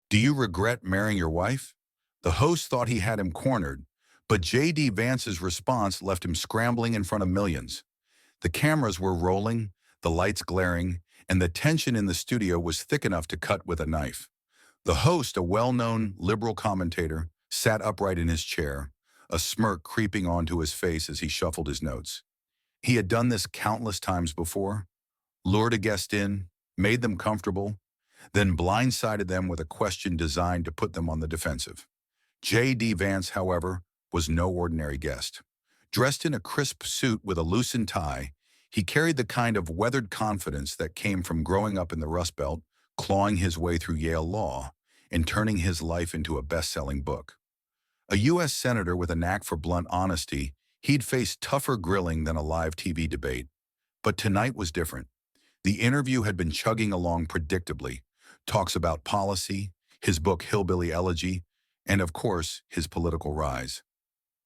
Do you regret marrying your wife? The host thought he had him cornered, but J.D. Vance's response left him scrambling in front of millions. The cameras were rolling, the lights glaring, and the tension in the studio was thick enough to cut with a knife. The host, a well-known liberal commentator, sat upright in his chair, a smirk creeping onto his face as he shuffled his notes. He had done this countless times before, lured a guest in, made them comfortable, then blindsided them with a question designed to put them on the defensive. J.D. Vance, however, was no ordinary guest. Dressed in a crisp suit with a loosened tie, he carried the kind of weathered confidence that came from growing up in the Rust Belt, clawing his way through Yale law, and turning his life into a best-selling book. A U.S. senator with a knack for blunt honesty, he'd faced tougher grilling than a live TV debate. But tonight was different. The interview had been chugging along predictably. Talks about policy, his book Hillbilly Elegy, and of course, his political rise.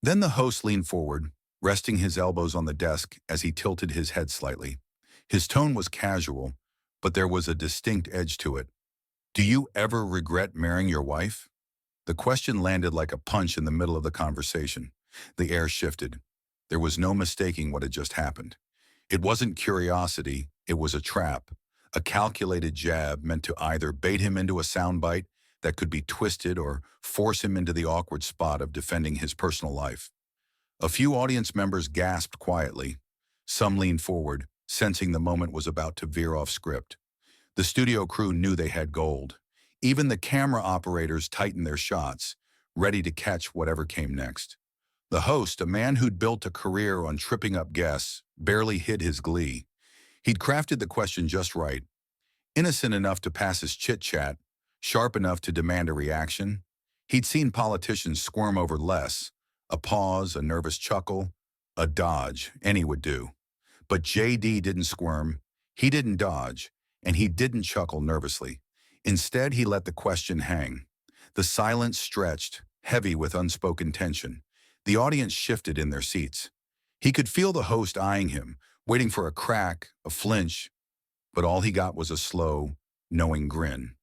Then the host leaned forward, resting his elbows on the desk as he tilted his head slightly. His tone was casual, but there was a distinct edge to it. Do you ever regret marrying your wife? The question landed like a punch in the middle of the conversation. The air shifted. There was no mistaking what had just happened. It wasn't curiosity, it was a trap, a calculated jab meant to either bait him into a soundbite that could be twisted or force him into the awkward spot of defending his personal life. A few audience members gasped quietly. Some leaned forward, sensing the moment was about to veer off script. The studio crew knew they had gold. Even the camera operators tightened their shots, ready to catch whatever came next. The host, a man who'd built a career on tripping up guests, barely hid his glee. He'd crafted the question just right, innocent enough to pass as chit-chat, sharp enough to demand a reaction. He'd seen politicians squirm over less, a pause, a nervous chuckle, a dodge, any would do. But J.D. didn't squirm, he didn't dodge, and he didn't chuckle nervously. Instead, he let the question hang. The silence stretched, heavy with unspoken tension. The audience shifted in their seats. He could feel the host eyeing him, waiting for a crack, a flinch, but all he got was a slow, knowing grin.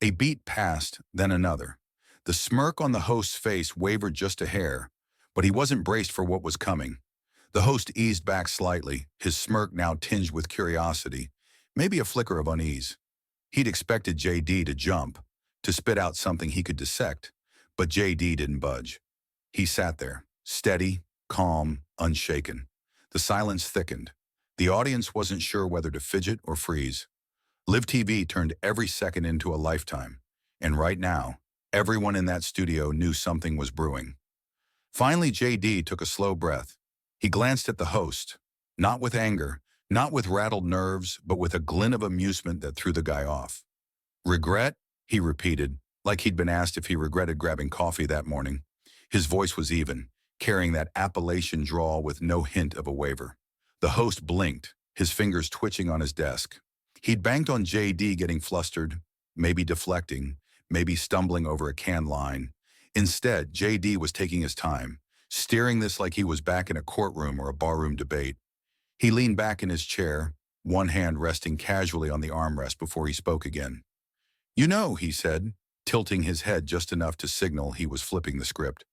A beat passed, then another. The smirk on the host's face wavered just a hair, but he wasn't braced for what was coming. The host eased back slightly, his smirk now tinged with curiosity, maybe a flicker of unease. He'd expected J.D. to jump, to spit out something he could dissect, but J.D. didn't budge. He sat there, steady, calm, unshaken. The silence thickened. The audience wasn't sure whether to fidget or freeze. Live TV turned every second into a lifetime, and right now, everyone in that studio knew something was brewing. Finally, J.D. took a slow breath. He glanced at the host, not with anger, not with rattled nerves, but with a glint of amusement that threw the guy off. Regret? He repeated, like he'd been asked if he regretted grabbing coffee that morning. His voice was even, carrying that Appalachian drawl with no hint of a waver. The host blinked, his fingers twitching on his desk. He'd banked on J.D. getting flustered, maybe deflecting, maybe stumbling over a canned line. Instead, J.D. was taking his time, steering this like he was back in a courtroom or a barroom debate. He leaned back in his chair, one hand resting casually on the armrest before he spoke again. You know, he said, tilting his head just enough to signal he was flipping the script.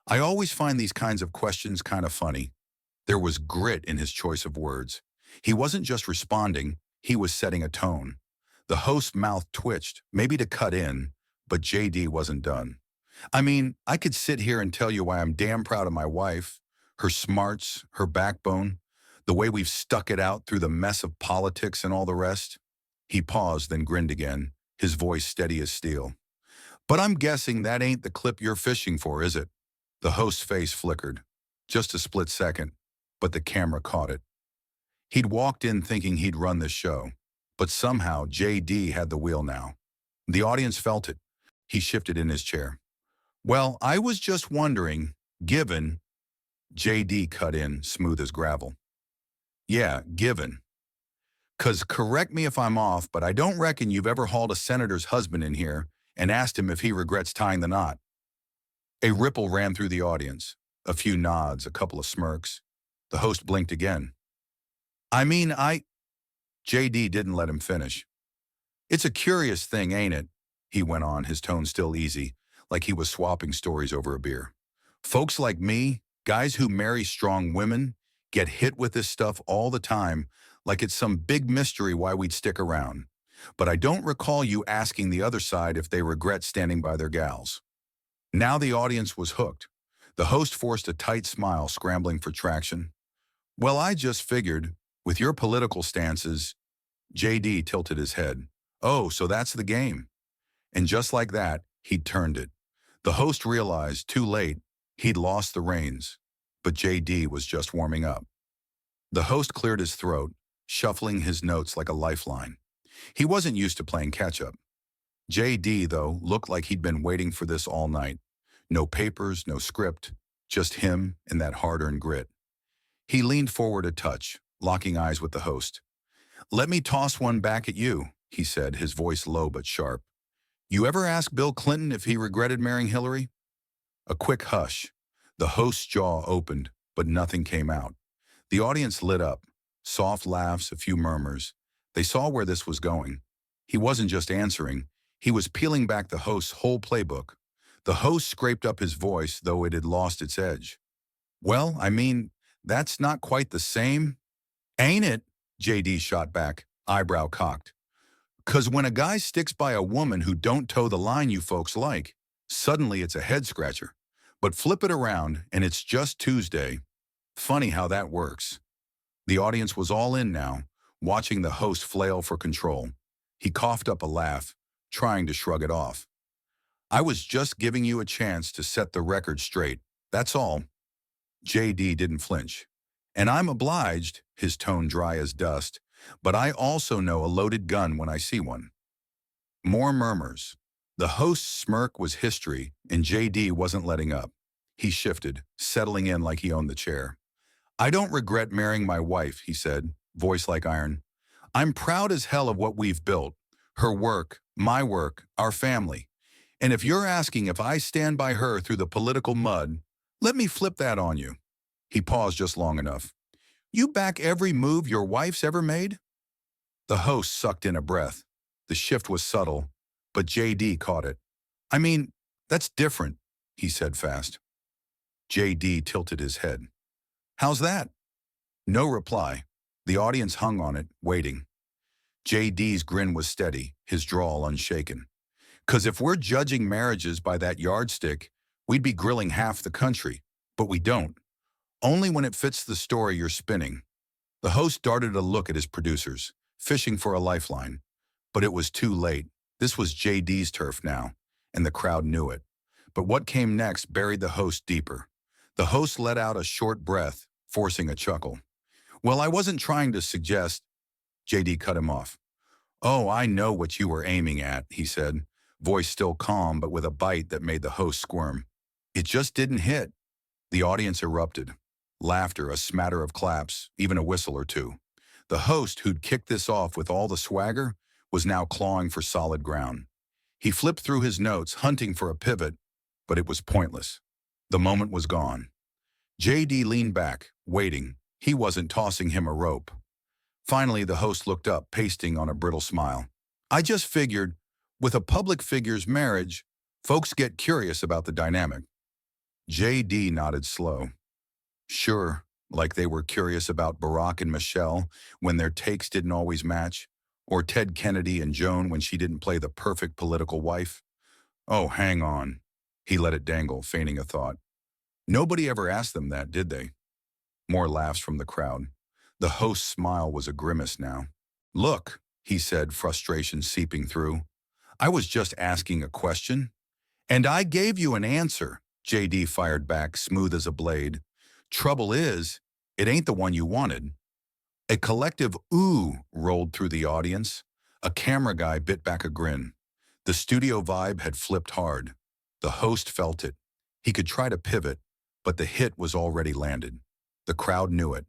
I always find these kinds of questions kind of funny. There was grit in his choice of words. He wasn't just responding, he was setting a tone. The host's mouth twitched, maybe to cut in, but J.D. wasn't done. I mean, I could sit here and tell you why I'm damn proud of my wife, her smarts, her backbone, the way we've stuck it out through the mess of politics and all the rest. He paused, then grinned again, his voice steady as steel. But I'm guessing that ain't the clip you're fishing for, is it? The host's face flickered. Just a split second, but the camera caught it. He'd walked in thinking he'd run this show, but somehow J.D. had the wheel now. The audience felt it. He shifted in his chair. Well, I was just wondering, given... J.D. cut in, smooth as gravel. Yeah, given. 'Cause correct me if I'm off, but I don't reckon you've ever hauled a senator's husband in here and asked him if he regrets tying the knot. A ripple ran through the audience. A few nods, a couple of smirks. The host blinked again. I mean, J.D. didn't let him finish. It's a curious thing, ain't it? he went on, his tone still easy, like he was swapping stories over a beer. Folks like me, guys who marry strong women, get hit with this stuff all the time, like it's some big mystery why we'd stick around. But I don't recall you asking the other side if they regret standing by their gals. Now the audience was hooked. The host forced a tight smile, scrambling for traction. Well, I just figured, with your political stances, JD tilted his head. Oh, so that's the game. And just like that, he'd turned it. The host realized, too late, he'd lost the reins. But JD was just warming up. The host cleared his throat, shuffling his notes like a lifeline. He wasn't used to playing catch-up. JD, though, looked like he'd been waiting for this all night. No papers, no script, just him and that hard-earned grit. He leaned forward a touch, locking eyes with the host. "Let me toss one back at you," he said, his voice low but sharp. "You ever ask Bill Clinton if he regretted marrying Hillary?" A quick hush. The host's jaw opened, but nothing came out. The audience lit up. Soft laughs, a few murmurs. They saw where this was going. He wasn't just answering. He was peeling back the host's whole playbook. The host scraped up his voice, though it had lost its edge. "Well, I mean, that's not quite the same." "Ain't it?" JD shot back, eyebrow cocked. "'Cause when a guy sticks by a woman who don't toe the line you folks like, suddenly it's a head-scratcher. But flip it around, and it's just Tuesday. Funny how that works." The audience was all in now, watching the host flail for control. He coughed up a laugh, trying to shrug it off. "I was just giving you a chance to set the record straight, that's all." JD didn't flinch. "And I'm obliged," his tone dry as dust, "but I also know a loaded gun when I see one." More murmurs. The host's smirk was history, and JD wasn't letting up. He shifted, settling in like he owned the chair. "I don't regret marrying my wife," he said, voice like iron. "I'm proud as hell of what we've built. Her work, my work, our family. And if you're asking if I stand by her through the political mud, let me flip that on you." He paused just long enough. "You back every move your wife's ever made?" The host sucked in a breath. The shift was subtle, but JD caught it. "I mean, that's different," he said fast. JD tilted his head. "How's that?" No reply. The audience hung on it, waiting. JD's grin was steady, his drawl unshaken. "'Cause if we're judging marriages by that yardstick, we'd be grilling half the country. But we don't. Only when it fits the story you're spinning." The host darted a look at his producers, fishing for a lifeline. But it was too late. This was JD's turf now, and the crowd knew it. But what came next buried the host deeper. The host let out a short breath, forcing a chuckle. "Well, I wasn't trying to suggest—" JD cut him off. "Oh, I know what you were aiming at," he said, voice still calm but with a bite that made the host squirm. "It just didn't hit." The audience erupted. Laughter, a smatter of claps, even a whistle or two. The host, who'd kicked this off with all the swagger, was now clawing for solid ground. He flipped through his notes, hunting for a pivot, but it was pointless. The moment was gone. JD leaned back, waiting. He wasn't tossing him a rope. Finally, the host looked up, pasting on a brittle smile. "I just figured, with a public figure's marriage, folks get curious about the dynamic." JD nodded slow. "Sure, like they were curious about Barack and Michelle when their takes didn't always match, or Ted Kennedy and Joan when she didn't play the perfect political wife. Oh, hang on." He let it dangle, feigning a thought. "Nobody ever asked them that, did they?" More laughs from the crowd. The host's smile was a grimace now. "Look," he said, frustration seeping through. "I was just asking a question." "And I gave you an answer," JD fired back, smooth as a blade. "Trouble is, it ain't the one you wanted." A collective ooh rolled through the audience. A camera guy bit back a grin. The studio vibe had flipped hard. The host felt it. He could try to pivot, but the hit was already landed. The crowd knew it.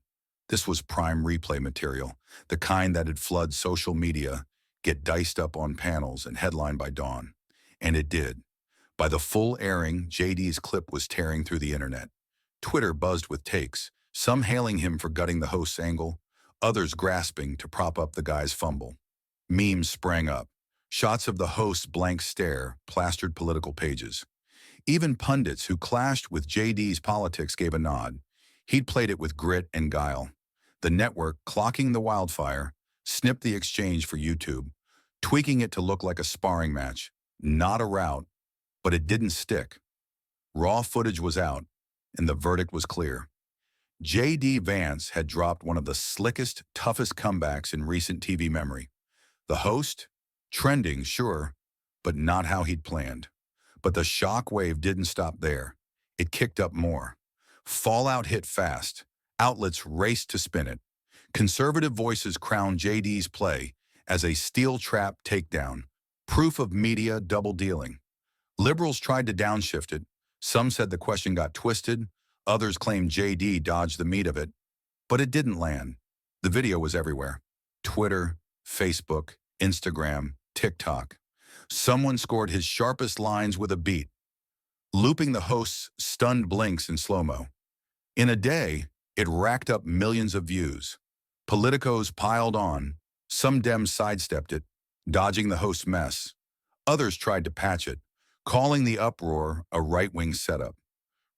This was prime replay material, the kind that'd flood social media, get diced up on panels and headlined by dawn. And it did. By the full airing, JD's clip was tearing through the internet. Twitter buzzed with takes, some hailing him for gutting the host's angle, others grasping to prop up the guy's fumble. Memes sprang up. Shots of the host's blank stare plastered political pages. Even pundits who clashed with JD's politics gave a nod. He'd played it with grit and guile. The network, clocking the wildfire, snipped the exchange for YouTube, tweaking it to look like a sparring match. Not a rout, but it didn't stick. Raw footage was out, and the verdict was clear. J.D. Vance had dropped one of the slickest, toughest comebacks in recent TV memory. The host? Trending, sure, but not how he'd planned. But the shock wave didn't stop there. It kicked up more. Fallout hit fast. Outlets raced to spin it. Conservative voices crowned J.D.'s play as a steel trap takedown, proof of media double-dealing. Liberals tried to downshift it. Some said the question got twisted. Others claimed J.D. dodged the meat of it. But it didn't land. The video was everywhere. Twitter, Facebook, Instagram, TikTok. Someone scored his sharpest lines with a beat, looping the host's stunned blinks in slow-mo. In a day, it racked up millions of views. Politicos piled on. Some Dems sidestepped it, dodging the host's mess. Others tried to patch it, calling the uproar a right-wing setup.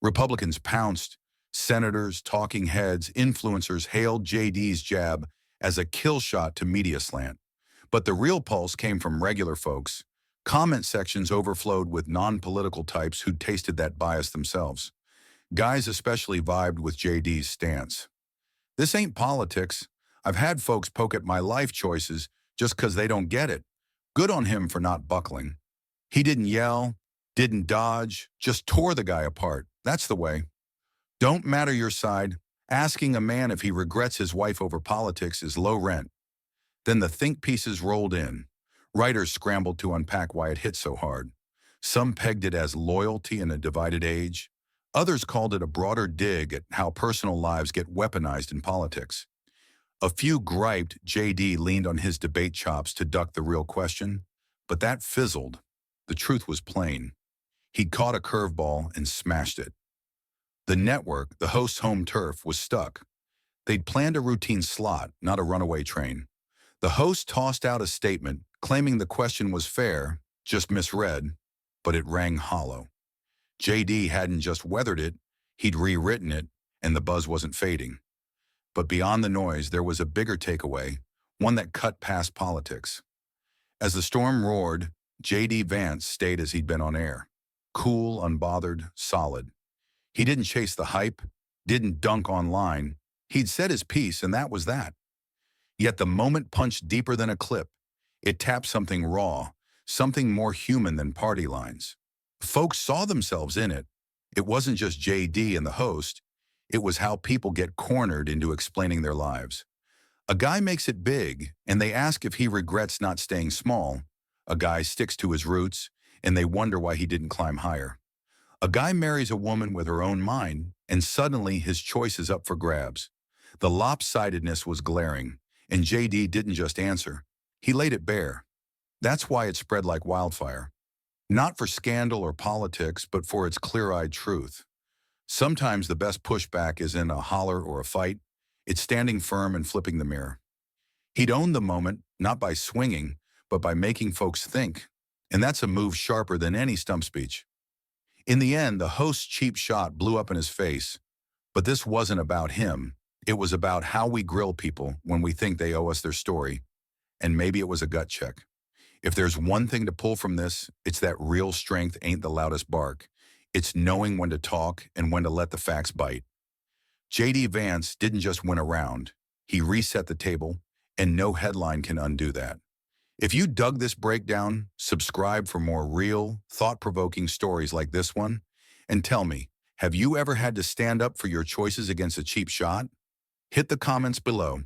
Republicans pounced. Senators, talking heads, influencers hailed JD's jab as a kill shot to media slant. But the real pulse came from regular folks. Comment sections overflowed with non-political types who'd tasted that bias themselves. Guys especially vibed with JD's stance. This ain't politics. I've had folks poke at my life choices just 'cause they don't get it. Good on him for not buckling. He didn't yell, didn't dodge, just tore the guy apart. That's the way. Don't matter your side. Asking a man if he regrets his wife over politics is low rent. Then the think pieces rolled in. Writers scrambled to unpack why it hit so hard. Some pegged it as loyalty in a divided age. Others called it a broader dig at how personal lives get weaponized in politics. A few griped JD leaned on his debate chops to duck the real question, but that fizzled. The truth was plain. He'd caught a curveball and smashed it. The network, the host's home turf, was stuck. They'd planned a routine slot, not a runaway train. The host tossed out a statement claiming the question was fair, just misread, but it rang hollow. JD hadn't just weathered it, he'd rewritten it, and the buzz wasn't fading. But beyond the noise, there was a bigger takeaway, one that cut past politics. As the storm roared, J.D. Vance stayed as he'd been on air. Cool, unbothered, solid. He didn't chase the hype, didn't dunk online. He'd said his piece, and that was that. Yet the moment punched deeper than a clip. It tapped something raw, something more human than party lines. Folks saw themselves in it. It wasn't just J.D. and the host. It was how people get cornered into explaining their lives. A guy makes it big, and they ask if he regrets not staying small. A guy sticks to his roots, and they wonder why he didn't climb higher. A guy marries a woman with her own mind, and suddenly his choice is up for grabs. The lopsidedness was glaring, and JD didn't just answer. He laid it bare. That's why it spread like wildfire. Not for scandal or politics, but for its clear-eyed truth. Sometimes the best pushback isn't a holler or a fight. It's standing firm and flipping the mirror. He'd owned the moment, not by swinging, but by making folks think. And that's a move sharper than any stump speech. In the end, the host's cheap shot blew up in his face. But this wasn't about him. It was about how we grill people when we think they owe us their story. And maybe it was a gut check. If there's one thing to pull from this, it's that real strength ain't the loudest bark. It's knowing when to talk and when to let the facts bite. J.D. Vance didn't just win a round. He reset the table, and no headline can undo that. If you dug this breakdown, subscribe for more real, thought-provoking stories like this one. And tell me, have you ever had to stand up for your choices against a cheap shot? Hit the comments below.